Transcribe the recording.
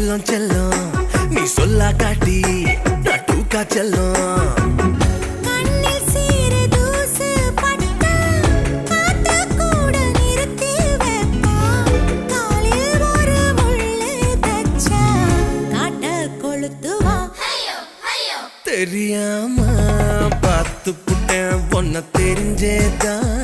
செல்லம் செல்லம் நீ சொல்லா காட்டி டூக்கா செல்லம் தெரியாம பார்த்து புட்டேன் பொண்ண தெரிஞ்சேதான்